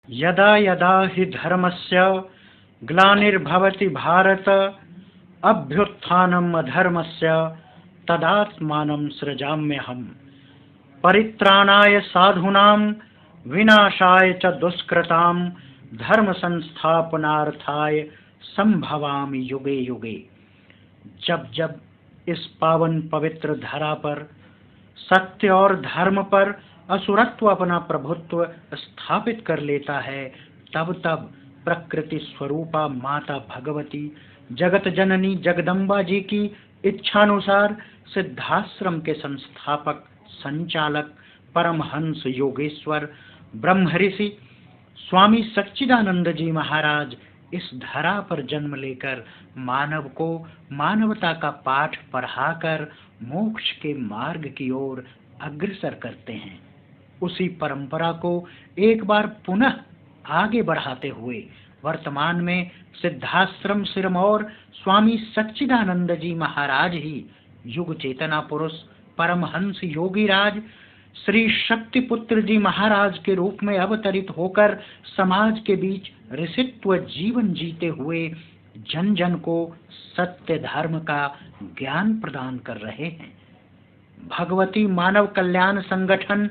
यदा यदा हि धर्मस्य ग्लानिर्भवति भारत अभ्युत्थानम् अधर्मस्य तदात्मानं सृजाम्यहम् परित्राणाय साधूनां विनाशाय च दुष्कृतां धर्म संस्थापनार्थाय संभवामि युगे युगे। जब जब इस पावन पवित्र धरा पर सत्य और धर्म पर असुरत्व अपना प्रभुत्व स्थापित कर लेता है, तब तब प्रकृति स्वरूपा माता भगवती जगत जननी जगदम्बा जी की इच्छानुसार सिद्धाश्रम के संस्थापक संचालक परमहंस योगेश्वर ब्रह्मऋषि स्वामी सच्चिदानंद जी महाराज इस धरा पर जन्म लेकर मानव को मानवता का पाठ पढ़ाकर मोक्ष के मार्ग की ओर अग्रसर करते हैं। उसी परंपरा को एक बार पुनः आगे बढ़ाते हुए वर्तमान में सिद्धाश्रम सिरमौर स्वामी सच्चिदानंद जी महाराज ही युग चेतना पुरुष परमहंस योगीराज श्री शक्तिपुत्र जी महाराज के रूप में अवतरित होकर समाज के बीच ऋषित्व जीवन जीते हुए जन जन को सत्य धर्म का ज्ञान प्रदान कर रहे हैं। भगवती मानव कल्याण संगठन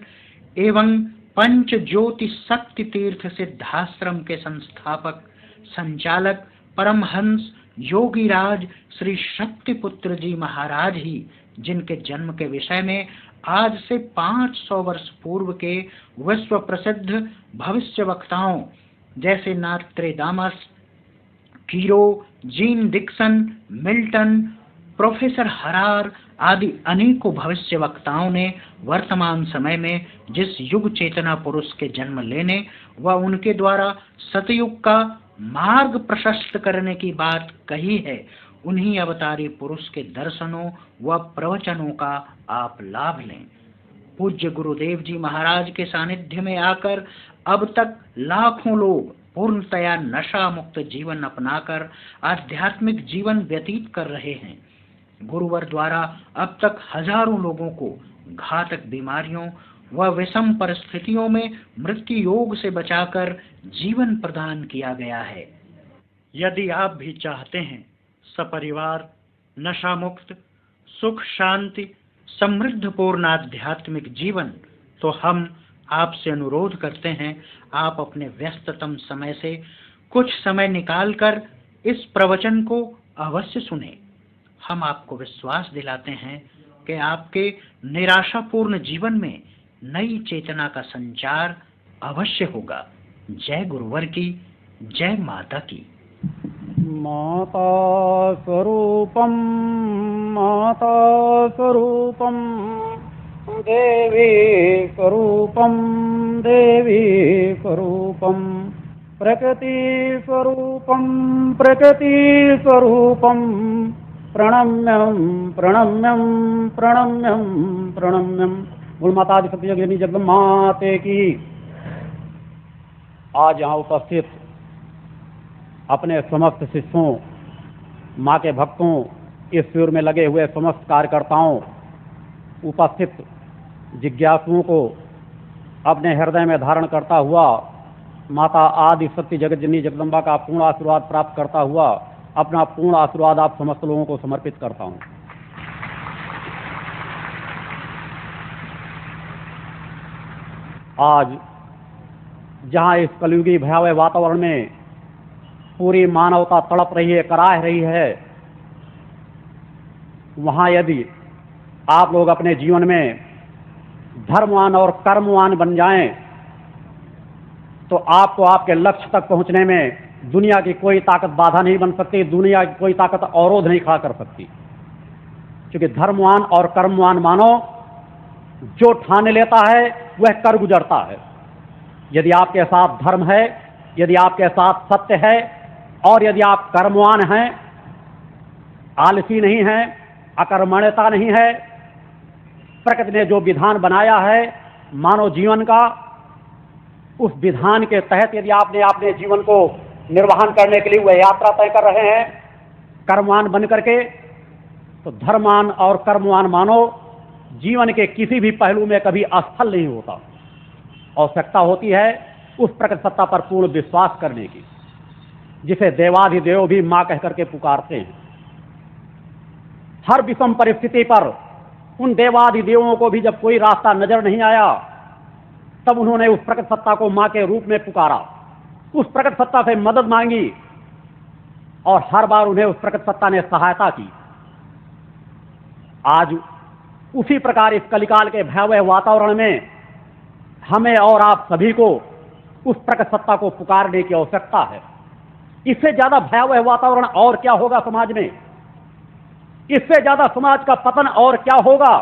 एवं पंच ज्योति शक्ति तीर्थ सिद्धाश्रम के संस्थापक संचालक परमहंस योगीराज श्री शक्तिपुत्र जी महाराज ही जिनके जन्म के विषय में आज से 500 वर्ष पूर्व के विश्व प्रसिद्ध भविष्य वक्ताओं जैसे नास्ट्रेदामस, कीरो, जीन डिक्सन, मिल्टन, प्रोफेसर हरार आदि अनेकों भविष्य वक्ताओं ने वर्तमान समय में जिस युग चेतना पुरुष के जन्म लेने व उनके द्वारा सतयुग का मार्ग प्रशस्त करने की बात कही है, उन्हीं अवतारी पुरुष के दर्शनों व प्रवचनों का आप लाभ लें। पूज्य गुरुदेव जी महाराज के सानिध्य में आकर अब तक लाखों लोग पूर्णतया नशा मुक्त जीवन अपनाकर आध्यात्मिक जीवन व्यतीत कर रहे हैं। गुरुवर द्वारा अब तक हजारों लोगों को घातक बीमारियों व विषम परिस्थितियों में मृत्यु योग से बचाकर जीवन प्रदान किया गया है। यदि आप भी चाहते हैं सपरिवार नशा मुक्त सुख शांति समृद्ध पूर्ण आध्यात्मिक जीवन, तो हम आपसे अनुरोध करते हैं आप अपने व्यस्ततम समय से कुछ समय निकालकर इस प्रवचन को अवश्य सुनें। हम आपको विश्वास दिलाते हैं कि आपके निराशापूर्ण जीवन में नई चेतना का संचार अवश्य होगा। जय गुरुवर की, जय माता की। माता स्वरूपम देवी स्वरूपम प्रकृति स्वरूपम प्रणम्यम। मूल माता जी सत्ययोगिनी जगदम्बा माते की। आज यहाँ उपस्थित अपने समस्त शिष्यों, माँ के भक्तों, इस शिविर में लगे हुए समस्त कार्यकर्ताओं, उपस्थित जिज्ञासुओं को अपने हृदय में धारण करता हुआ माता आदि सत्य जगत जननी जगदम्बा का पूर्ण आशीर्वाद प्राप्त करता हुआ अपना पूर्ण आशीर्वाद आप समस्त लोगों को समर्पित करता हूँ। आज जहाँ इस कलयुगी भयावह वातावरण में पूरी मानवता तड़प रही है, कराह रही है, वहाँ यदि आप लोग अपने जीवन में धर्मवान और कर्मवान बन जाएं, तो आपको आपके लक्ष्य तक पहुंचने में दुनिया की कोई ताकत बाधा नहीं बन सकती, दुनिया की कोई ताकत अवरोध नहीं खड़ा कर सकती। क्योंकि धर्मवान और कर्मवान मानो जो ठान लेता है वह कर गुजरता है। यदि आपके साथ धर्म है, यदि आपके साथ सत्य है और यदि आप कर्मवान हैं, आलसी नहीं हैं, अकर्मण्यता नहीं है, प्रकृति ने जो विधान बनाया है मानव जीवन का, उस विधान के तहत यदि आपने अपने जीवन को निर्वहन करने के लिए वह यात्रा तय कर रहे हैं कर्मवान बन करके, तो धर्मवान और कर्मवान मानव जीवन के किसी भी पहलू में कभी असफल नहीं होता। आवश्यकता होती है उस प्रकट सत्ता पर पूर्ण विश्वास करने की, जिसे देवाधिदेव भी मां कहकर के पुकारते हैं। हर विषम परिस्थिति पर उन देवाधिदेवों को भी जब कोई रास्ता नजर नहीं आया, तब उन्होंने उस प्रकट सत्ता को मां के रूप में पुकारा, उस प्रकट सत्ता से मदद मांगी, और हर बार उन्हें उस प्रकट सत्ता ने सहायता की। आज उसी प्रकार इस कलिकाल के भयावह वातावरण में हमें और आप सभी को उस प्रकट सत्ता को पुकारने की आवश्यकता है। इससे ज्यादा भयावह वातावरण और क्या होगा समाज में? इससे ज्यादा समाज का पतन और क्या होगा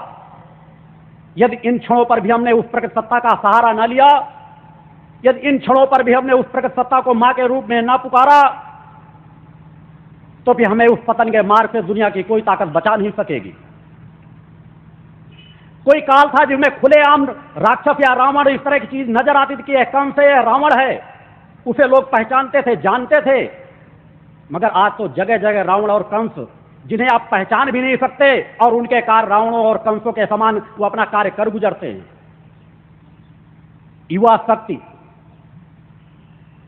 यदि इन क्षणों पर भी हमने उस प्रकट सत्ता का सहारा न लिया, यदि इन क्षणों पर भी हमने उस प्रकट सत्ता को मां के रूप में न पुकारा, तो भी हमें उस पतन के मार्ग से दुनिया की कोई ताकत बचा नहीं सकेगी। कोई काल था जिसमें खुलेआम राक्षस या रावण इस तरह की चीज नजर आती थी कि यह कंस है, यह रावण है, उसे लोग पहचानते थे, जानते थे। मगर आज तो जगह जगह रावण और कंस, जिन्हें आप पहचान भी नहीं सकते, और उनके कार्य रावणों और कंसों के समान वो अपना कार्य कर गुजरते हैं। युवा शक्ति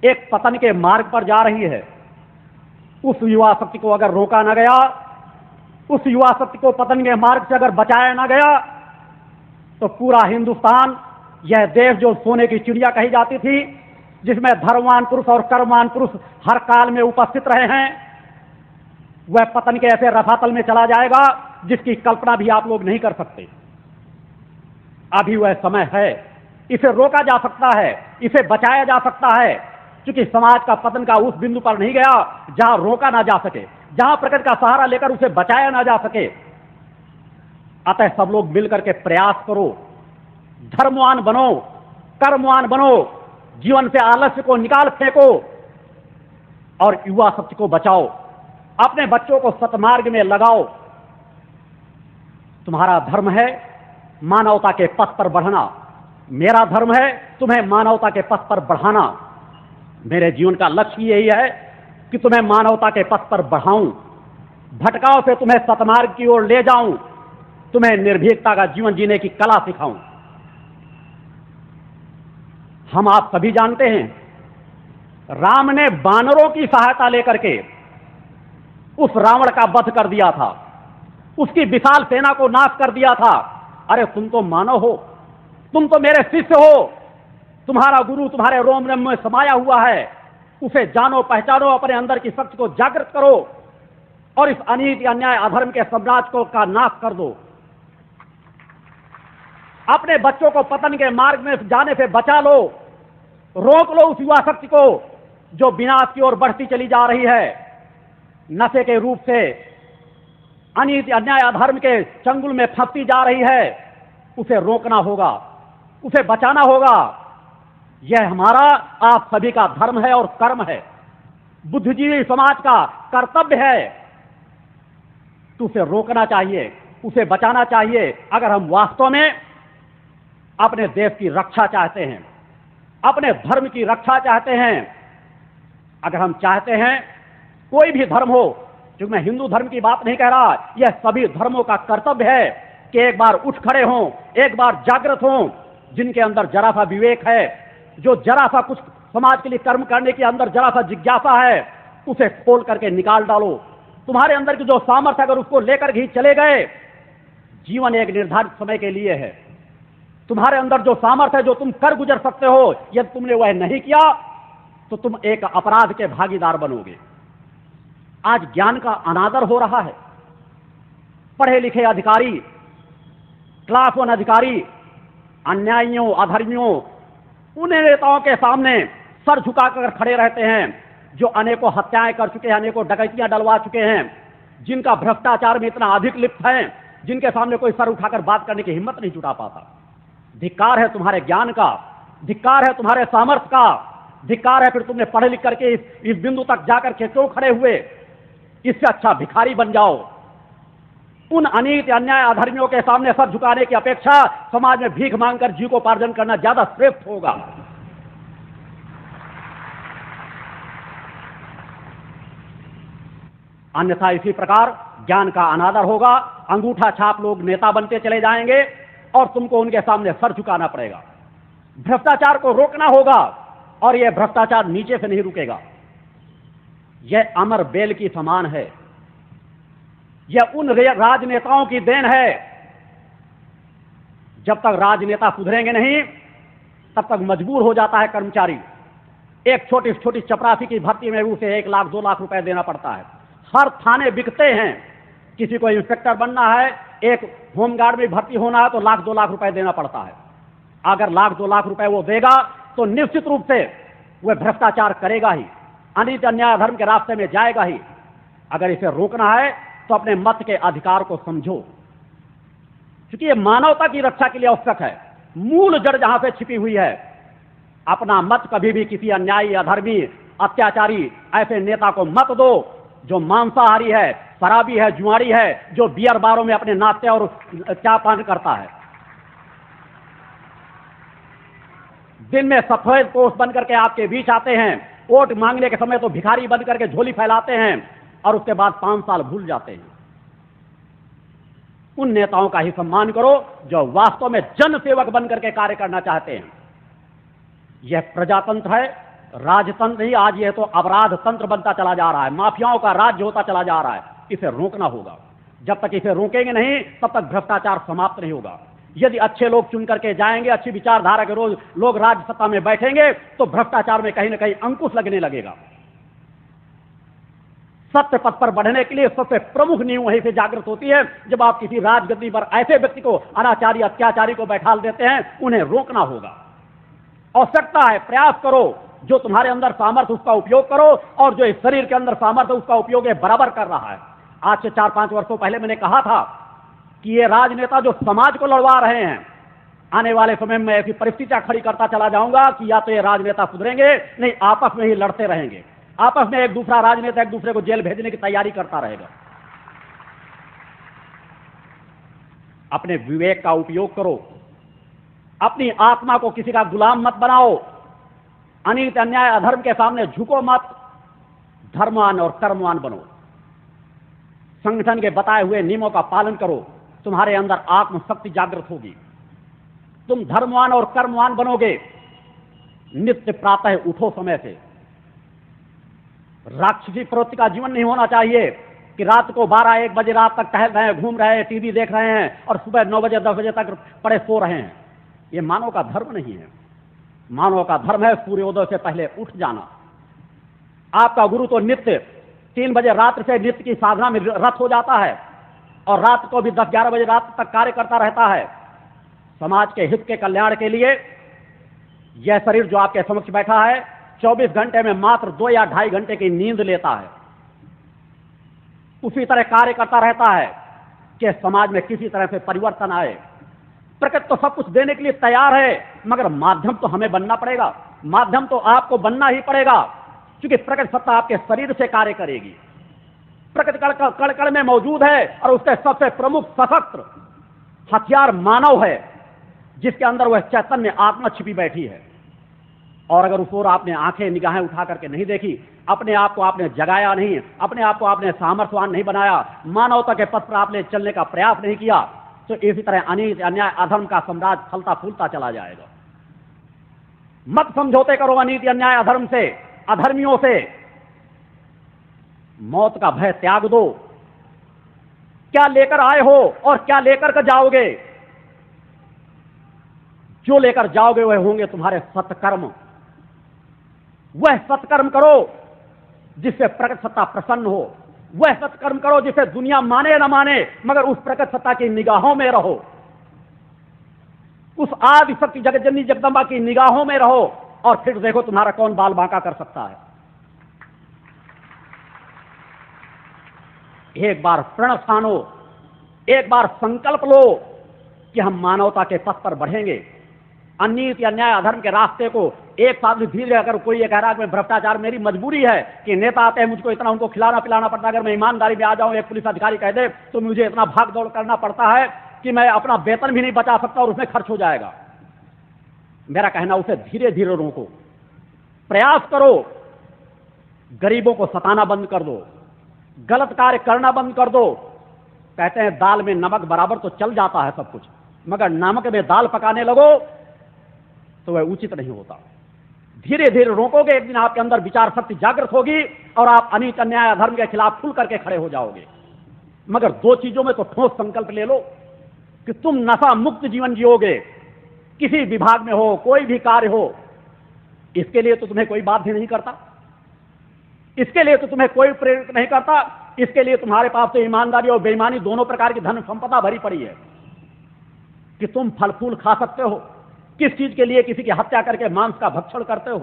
एक पतन के मार्ग पर जा रही है। उस युवा शक्ति को अगर रोका न गया, उस युवा शक्ति को पतन के मार्ग से अगर बचाया न गया, तो पूरा हिंदुस्तान, यह देश जो सोने की चिड़िया कही जाती थी, जिसमें धर्मवान पुरुष और कर्मवान पुरुष हर काल में उपस्थित रहे हैं, वह पतन के ऐसे रसातल में चला जाएगा जिसकी कल्पना भी आप लोग नहीं कर सकते। अभी वह समय है, इसे रोका जा सकता है, इसे बचाया जा सकता है, क्योंकि समाज का पतन का उस बिंदु पर नहीं गया जहां रोका ना जा सके, जहां प्रकृति का सहारा लेकर उसे बचाया ना जा सके। अतः सब लोग मिलकर के प्रयास करो, धर्मवान बनो, कर्मवान बनो, जीवन से आलस्य को निकाल फेंको और युवा शक्ति को बचाओ, अपने बच्चों को सतमार्ग में लगाओ। तुम्हारा धर्म है मानवता के पथ पर बढ़ना, मेरा धर्म है तुम्हें मानवता के पथ पर बढ़ाना। मेरे जीवन का लक्ष्य यही है कि तुम्हें मानवता के पथ पर बढ़ाऊं, भटकाव से तुम्हें सतमार्ग की ओर ले जाऊं, तुम्हें निर्भीकता का जीवन जीने की कला सिखाऊं। हम आप सभी जानते हैं, राम ने बानरों की सहायता लेकर के उस रावण का वध कर दिया था, उसकी विशाल सेना को नाश कर दिया था। अरे तुम तो मानव हो, तुम तो मेरे शिष्य हो, तुम्हारा गुरु तुम्हारे रोम रोम में समाया हुआ है, उसे जानो पहचानो, अपने अंदर की शक्ति को जागृत करो और इस अनीति अन्याय अधर्म के साम्राज्य को का नाश कर दो। अपने बच्चों को पतन के मार्ग में जाने से बचा लो, रोक लो उस युवा शक्ति को जो विनाश की ओर बढ़ती चली जा रही है। नशे के रूप से अनीति अन्याय अधर्म के चंगुल में फंसती जा रही है, उसे रोकना होगा, उसे बचाना होगा। यह हमारा आप सभी का धर्म है और कर्म है, बुद्धिजीवी समाज का कर्तव्य है। तो उसे रोकना चाहिए, उसे बचाना चाहिए। अगर हम वास्तव में अपने देश की रक्षा चाहते हैं, अपने धर्म की रक्षा चाहते हैं, अगर हम चाहते हैं कोई भी धर्म हो, क्योंकि मैं हिंदू धर्म की बात नहीं कह रहा, यह सभी धर्मों का कर्तव्य है कि एक बार उठ खड़े हों, एक बार जागृत हों। जिनके अंदर जरा सा विवेक है, जो जरा सा कुछ समाज के लिए कर्म करने के अंदर जरा सा जिज्ञासा है, उसे खोल करके निकाल डालो। तुम्हारे अंदर की जो सामर्थ्य, अगर उसको लेकर ही चले गए, जीवन एक निर्धारित समय के लिए है। तुम्हारे अंदर जो सामर्थ्य है, जो तुम कर गुजर सकते हो, यदि तुमने वह नहीं किया तो तुम एक अपराध के भागीदार बनोगे। आज ज्ञान का अनादर हो रहा है। पढ़े लिखे अधिकारी, क्लास वन अधिकारी अन्यायियों, अधर्मियों, उन नेताओं के सामने सर झुकाकर खड़े रहते हैं जो अनेकों हत्याएं कर चुके हैं, अनेकों डकैतियां डलवा चुके हैं, जिनका भ्रष्टाचार में इतना अधिक लिप्त है, जिनके सामने कोई सर उठाकर बात करने की हिम्मत नहीं जुटा पाता। धिक्कार है तुम्हारे ज्ञान का, धिक्कार है तुम्हारे सामर्थ्य का, धिक्कार है फिर तुमने पढ़े लिख करके इस बिंदु तक जाकर के क्यों खड़े हुए। इससे अच्छा भिखारी बन जाओ। उन अनीति अन्याय अधर्मियों के सामने सर झुकाने की अपेक्षा समाज में भीख मांगकर जीविकोपार्जन करना ज्यादा श्रेष्ठ होगा। अन्यथा इसी प्रकार ज्ञान का अनादर होगा, अंगूठा छाप लोग नेता बनते चले जाएंगे और तुमको उनके सामने सर झुकाना पड़ेगा। भ्रष्टाचार को रोकना होगा, और यह भ्रष्टाचार नीचे से नहीं रुकेगा। यह अमर बेल की समान है। यह उन राजनेताओं की देन है। जब तक राजनेता सुधरेंगे नहीं तब तक मजबूर हो जाता है कर्मचारी। एक छोटी छोटी चपरासी की भर्ती में उसे 1 लाख 2 लाख रुपए देना पड़ता है। हर थाने बिकते हैं। किसी को इंस्पेक्टर बनना है, एक होमगार्ड में भर्ती होना है तो 1 लाख 2 लाख रुपए देना पड़ता है। अगर 1 लाख 2 लाख रुपए वो देगा तो निश्चित रूप से वह भ्रष्टाचार करेगा ही, अनीति अन्याय अधर्म के रास्ते में जाएगा ही। अगर इसे रोकना है तो अपने मत के अधिकार को समझो, क्योंकि ये मानवता की रक्षा के लिए आवश्यक है। मूल जड़ जहां पे छिपी हुई है। अपना मत कभी भी किसी अन्यायी, अधर्मी, अत्याचारी ऐसे नेता को मत दो जो मांसाहारी है, शराबी है, जुआरी है, जो बियर बारों में अपने नाश्ते और चाय पान करता है। दिन में सफेद पोष बन करके आपके बीच आते हैं, वोट मांगने के समय तो भिखारी बन करके झोली फैलाते हैं और उसके बाद 5 साल भूल जाते हैं। उन नेताओं का ही सम्मान करो जो वास्तव में जन सेवक बन करके कार्य करना चाहते हैं। यह प्रजातंत्र है, राजतंत्र नहीं। आज यह तो अपराध तंत्र बनता चला जा रहा है, माफियाओं का राज्य होता चला जा रहा है। इसे रोकना होगा। जब तक इसे रोकेंगे नहीं तब तक भ्रष्टाचार समाप्त नहीं होगा। यदि अच्छे लोग चुन करके जाएंगे, अच्छी विचारधारा के लोग राज्य सत्ता में बैठेंगे तो भ्रष्टाचार में कहीं ना कहीं अंकुश लगने लगेगा। सत्य पथ पर बढ़ने के लिए सबसे प्रमुख नींव वहीं से जागृत होती है जब आप किसी राजगद्दी पर ऐसे व्यक्ति को, अनाचारी अत्याचारी को बैठा देते हैं। उन्हें रोकना होगा। आवश्यकता है, प्रयास करो। जो तुम्हारे अंदर सामर्थ्य उसका उपयोग करो और जो इस शरीर के अंदर सामर्थ्य उसका उपयोग बराबर कर रहा है। आज से 4-5 वर्षों पहले मैंने कहा था कि ये राजनेता जो समाज को लड़वा रहे हैं, आने वाले समय में ऐसी परिस्थितियां खड़ी करता चला जाऊंगा कि या तो ये राजनेता सुधरेंगे नहीं, आपस में ही लड़ते रहेंगे। आपस में एक दूसरा राजनेता एक दूसरे को जेल भेजने की तैयारी करता रहेगा। अपने विवेक का उपयोग करो। अपनी आत्मा को किसी का गुलाम मत बनाओ। अनीति अन्याय अधर्म के सामने झुको मत। धर्मवान और कर्मवान बनो। संगठन के बताए हुए नियमों का पालन करो। तुम्हारे अंदर आत्मशक्ति जागृत होगी। तुम धर्मवान और कर्मवान बनोगे। नित्य प्रातः उठो समय से। राक्षसी प्रवृत्ति का जीवन नहीं होना चाहिए कि रात को 12-1 बजे रात तक टहल रहे हैं, घूम रहे हैं, टीवी देख रहे हैं और सुबह 9 बजे 10 बजे तक पड़े सो रहे हैं। यह मानव का धर्म नहीं है। मानव का धर्म है सूर्योदय से पहले उठ जाना। आपका गुरु तो नित्य 3 बजे रात्रि से नित्य की साधना में रत हो जाता है और रात को भी 10-11 बजे रात तक कार्य करता रहता है। समाज के हित के कल्याण के लिए यह शरीर जो आपके समक्ष बैठा है 24 घंटे में मात्र 2 या 2.5 घंटे की नींद लेता है। उसी तरह कार्य करता रहता है कि समाज में किसी तरह से परिवर्तन आए। प्रकृति तो सब कुछ देने के लिए तैयार है, मगर माध्यम तो हमें बनना पड़ेगा। माध्यम तो आपको बनना ही पड़ेगा, क्योंकि प्रकृति सत्ता आपके शरीर से कार्य करेगी। प्रकृति कण कण में मौजूद है और उसके सबसे प्रमुख सशस्त्र हथियार मानव है, जिसके अंदर वह चैतन्य आत्मा छिपी बैठी है। और अगर उस ओर आपने आंखें निगाहें उठा करके नहीं देखी, अपने आप को आपने जगाया नहीं, अपने आप को आपने सामर्थ्यवान नहीं बनाया, मानवता के पथ पर आपने चलने का प्रयास नहीं किया, तो इसी तरह अनीति अन्याय अधर्म का साम्राज्य फलता फूलता चला जाएगा। मत समझौते करो अनीति अन्याय अधर्म से, अधर्मियों से। मौत का भय त्याग दो। क्या लेकर आए हो और क्या लेकर के जाओगे? जो लेकर जाओगे वह होंगे तुम्हारे सत्कर्म। वह सत्कर्म करो जिससे प्रकट सत्ता प्रसन्न हो। वह सत्कर्म करो जिसे दुनिया माने न माने, मगर उस प्रकट सत्ता की निगाहों में रहो। उस आदि शक्ति जगत जननी जगदम्बा की निगाहों में रहो और फिर देखो तुम्हारा कौन बाल बांका कर सकता है। एक बार प्रण ठानो, एक बार संकल्प लो कि हम मानवता के पथ पर बढ़ेंगे। अनीति अन्याय अधर्म के रास्ते को एक साथ धीरे, अगर कोई ये कह रहा है कि भ्रष्टाचार मेरी मजबूरी है कि नेता आते हैं मुझको इतना उनको खिलाना पिलाना पड़ता है, अगर मैं ईमानदारी में आ जाऊं, एक पुलिस अधिकारी कह दे तो मुझे इतना भाग दौड़ करना पड़ता है कि मैं अपना वेतन भी नहीं बचा सकता और उसमें खर्च हो जाएगा। मेरा कहना उसे धीरे धीरे रोको। प्रयास करो, गरीबों को सताना बंद कर दो, गलत कार्य करना बंद कर दो। कहते हैं दाल में नमक बराबर तो चल जाता है सब कुछ, मगर नमक में दाल पकाने लगो तो वह उचित नहीं होता। धीरे धीरे रोकोगे, एक दिन आपके अंदर विचार शक्ति जागृत होगी और आप अनीत अन्याय अधर्म के खिलाफ खुल करके खड़े हो जाओगे। मगर दो चीजों में तो ठोस संकल्प ले लो कि तुम नशा मुक्त जीवन जियोगे, किसी विभाग में हो, कोई भी कार्य हो, इसके लिए तो तुम्हें कोई बाध्य नहीं करता, इसके लिए तो तुम्हें कोई प्रेरित नहीं करता, इसके लिए तुम्हारे पास तो ईमानदारी और बेईमानी दोनों प्रकार की धन संपदा भरी पड़ी है कि तुम फल फूल खा सकते हो। किस चीज के लिए किसी की हत्या करके मांस का भक्षण करते हो?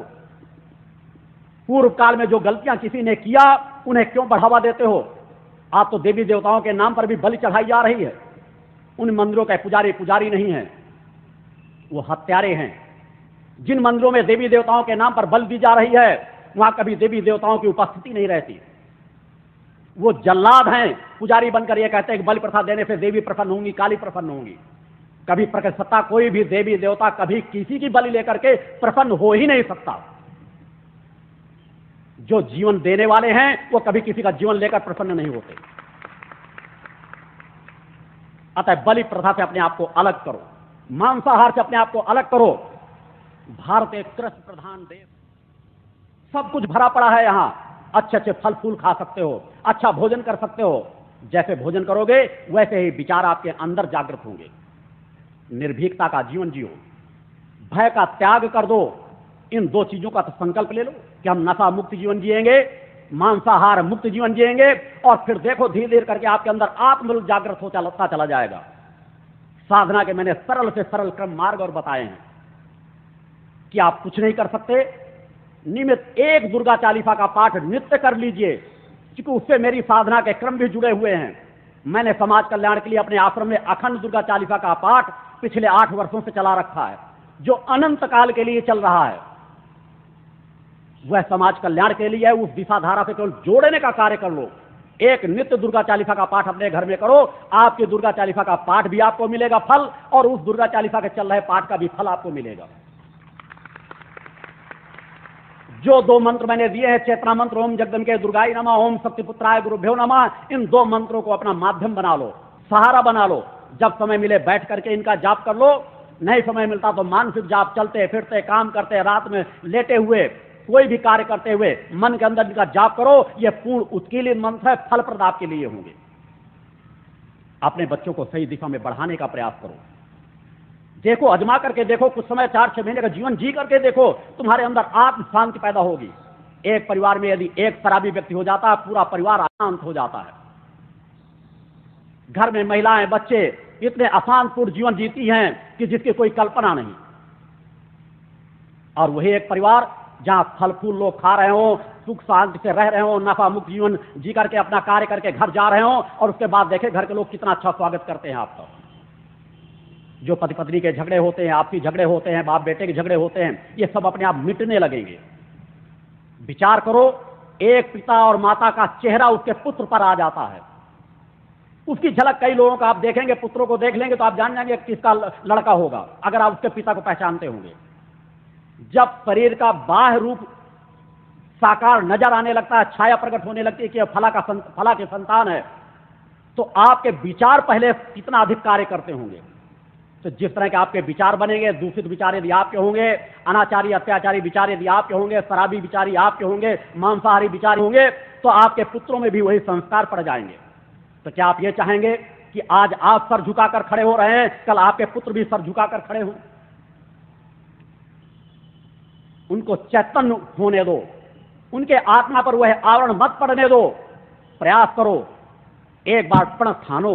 पूर्व काल में जो गलतियां किसी ने किया उन्हें क्यों बढ़ावा देते हो? आप तो देवी देवताओं के नाम पर भी बलि चढ़ाई जा रही है। उन मंदिरों के पुजारी नहीं है, वो हत्यारे हैं। जिन मंदिरों में देवी देवताओं के नाम पर बलि दी जा रही है वहां कभी देवी देवताओं की उपस्थिति नहीं रहती। वो जल्लाद हैं, पुजारी बनकर ये कहते हैं कि बलि प्रथा देने से देवी प्रसन्न होंगी, काली प्रसन्न होंगी। कभी प्रकट सत्ता कोई भी देवी देवता कभी किसी की बलि लेकर के प्रसन्न हो ही नहीं सकता। जो जीवन देने वाले हैं वो कभी किसी का जीवन लेकर प्रसन्न नहीं होते। अतः बलि प्रथा से अपने आप को अलग करो, मांसाहार से अपने आप को अलग करो। भारत एक कृषि प्रधान देश, सब कुछ भरा पड़ा है। यहां अच्छे अच्छे फल फूल खा सकते हो, अच्छा भोजन कर सकते हो। जैसे भोजन करोगे वैसे ही विचार आपके अंदर जागृत होंगे। निर्भीकता का जीवन जियो, भय का त्याग कर दो। इन दो चीजों का तो संकल्प ले लो कि हम नशा मुक्त जीवन जिएंगे, मांसाहार मुक्त जीवन जिएंगे, और फिर देखो धीरे धीरे करके आपके अंदर आत्मबल जागृत होता चला जाएगा। साधना के मैंने सरल से सरल क्रम मार्ग और बताए हैं कि आप कुछ नहीं कर सकते। नियमित एक दुर्गा चालीसा का पाठ नित्य कर लीजिए, क्योंकि उससे मेरी साधना के क्रम भी जुड़े हुए हैं। मैंने समाज कल्याण के लिए अपने आश्रम में अखंड दुर्गा चालीसा का पाठ पिछले 8 वर्षों से चला रखा है, जो अनंत काल के लिए चल रहा है। वह समाज कल्याण के लिए है। उस दिशा धारा से केवल जोड़ने का कार्य कर लो। एक नित्य दुर्गा चालीसा का पाठ अपने घर में करो, आपकी दुर्गा चालीसा का पाठ भी आपको मिलेगा फल, और उस दुर्गा चालीसा के चल रहे पाठ का भी फल आपको मिलेगा। जो 2 मंत्र मैंने दिए हैं, चेतना मंत्र ओम जगदम्बिके दुर्गाय नमः, ओम शक्तिपुत्राय गुरुभ्यो नमः, इन 2 मंत्रों को अपना माध्यम बना लो, सहारा बना लो। जब समय मिले बैठ करके इनका जाप कर लो, नहीं समय मिलता तो मानसिक जाप, चलते फिरते, काम करते, रात में लेटे हुए, कोई भी कार्य करते हुए मन के अंदर इनका जाप करो। यह पूर्ण उत्कीर्ण मंत्र है, फलप्रद आपके लिए होंगे। अपने बच्चों को सही दिशा में बढ़ाने का प्रयास करो। देखो, अजमा करके देखो, कुछ समय 4-6 महीने का जीवन जी करके देखो, तुम्हारे अंदर आत्म शांति पैदा होगी। एक परिवार में यदि एक शराबी व्यक्ति हो जाता है, पूरा परिवार अशांत हो जाता है। घर में महिलाएं, बच्चे इतने अशांतपूर्ण जीवन जीती हैं कि जिसकी कोई कल्पना नहीं। और वही एक परिवार जहां फल फूल लोग खा रहे हो, सुख शांति से रह रहे हो, नफा मुक्त जीवन जी करके अपना कार्य करके घर जा रहे हो, और उसके बाद देखे घर के लोग कितना अच्छा स्वागत करते हैं आपका। जो पति पत्नी के झगड़े होते हैं, आपसी झगड़े होते हैं, बाप बेटे के झगड़े होते हैं, ये सब अपने आप मिटने लगेंगे। विचार करो, एक पिता और माता का चेहरा उसके पुत्र पर आ जाता है। उसकी झलक कई लोगों का आप देखेंगे, पुत्रों को देख लेंगे तो आप जान जाएंगे किसका लड़का होगा, अगर आप उसके पिता को पहचानते होंगे। जब शरीर का बाह्य रूप साकार नजर आने लगता है, छाया प्रकट होने लगती है कि फला के संतान है, तो आपके विचार पहले कितना अधिक कार्य करते होंगे। तो जिस तरह के आपके विचार बनेंगे, दूषित विचार यदि आपके होंगे, अनाचारी अत्याचारी विचार यदि आपके होंगे, शराबी विचार आपके होंगे, मांसाहारी विचार होंगे, तो आपके पुत्रों में भी वही संस्कार पड़ जाएंगे। तो क्या आप ये चाहेंगे कि आज आप सर झुकाकर खड़े हो रहे हैं, कल आपके पुत्र भी सर झुकाकर खड़े हों? उनको चैतन्य होने दो, उनके आत्मा पर वह आवरण मत पड़ने दो। प्रयास करो, एक बार प्रण ठानो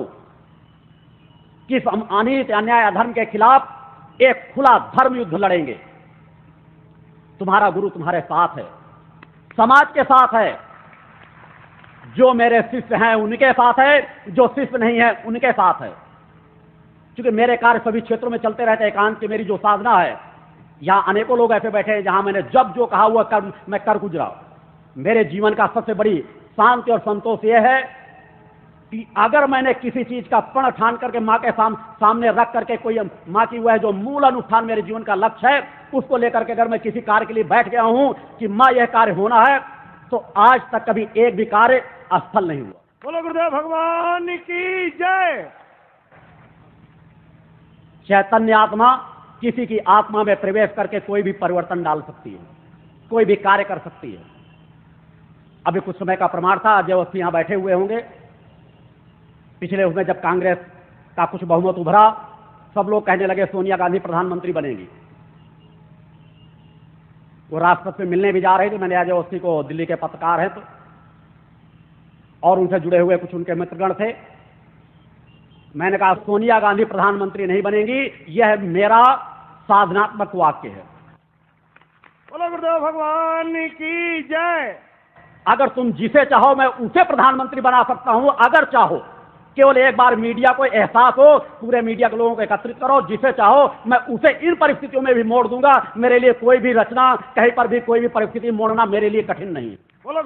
कि हम अनित अन्याय अधर्म के खिलाफ एक खुला धर्म युद्ध लड़ेंगे। तुम्हारा गुरु तुम्हारे साथ है, समाज के साथ है। जो मेरे शिष्य हैं उनके साथ है, जो शिष्य नहीं है उनके साथ है। क्योंकि मेरे कार्य सभी क्षेत्रों में चलते रहते हैं। एकांत की मेरी जो साधना है, यहां अनेकों लोग ऐसे बैठे हैं जहां मैंने जब जो कहा हुआ मैं कर गुजरा। मेरे जीवन का सबसे बड़ी शांति और संतोष यह है कि अगर मैंने किसी चीज का प्रण ठान करके माँ के सामने रख करके कोई माँ की वह जो मूल अनुष्ठान मेरे जीवन का लक्ष्य है, उसको लेकर के अगर मैं किसी कार्य के लिए बैठ गया हूं कि माँ यह कार्य होना है, तो आज तक कभी एक भी कार्य असफल नहीं हुआ। बोलो गुरुदेव भगवान की जय। चैतन्य आत्मा किसी की आत्मा में प्रवेश करके कोई भी परिवर्तन डाल सकती है। कोई भी कार्य कर सकती है। अभी कुछ समय का प्रमाण था, अजय अवस्थी यहां बैठे हुए होंगे, पिछले उसमें जब कांग्रेस का कुछ बहुमत उभरा, सब लोग कहने लगे सोनिया गांधी प्रधानमंत्री बनेंगी। वो राष्ट्रपति से मिलने भी जा रहे थे। मैंने अजय अवस्थी को, दिल्ली के पत्रकार हैं तो, और उनसे जुड़े हुए कुछ उनके मित्रगण थे, मैंने कहा सोनिया गांधी प्रधानमंत्री नहीं बनेंगी, यह मेरा साधनात्मक वाक्य है। बोलो गुरुदेव भगवान की जय। अगर तुम जिसे चाहो मैं उसे प्रधानमंत्री बना सकता हूं, अगर चाहो। केवल एक बार मीडिया को एहसास हो, पूरे मीडिया के लोगों को एकत्रित करो, जिसे चाहो मैं उसे इन परिस्थितियों में भी मोड़ दूंगा। मेरे लिए कोई भी रचना, कहीं पर भी कोई भी परिस्थिति मोड़ना मेरे लिए कठिन नहीं। बोलो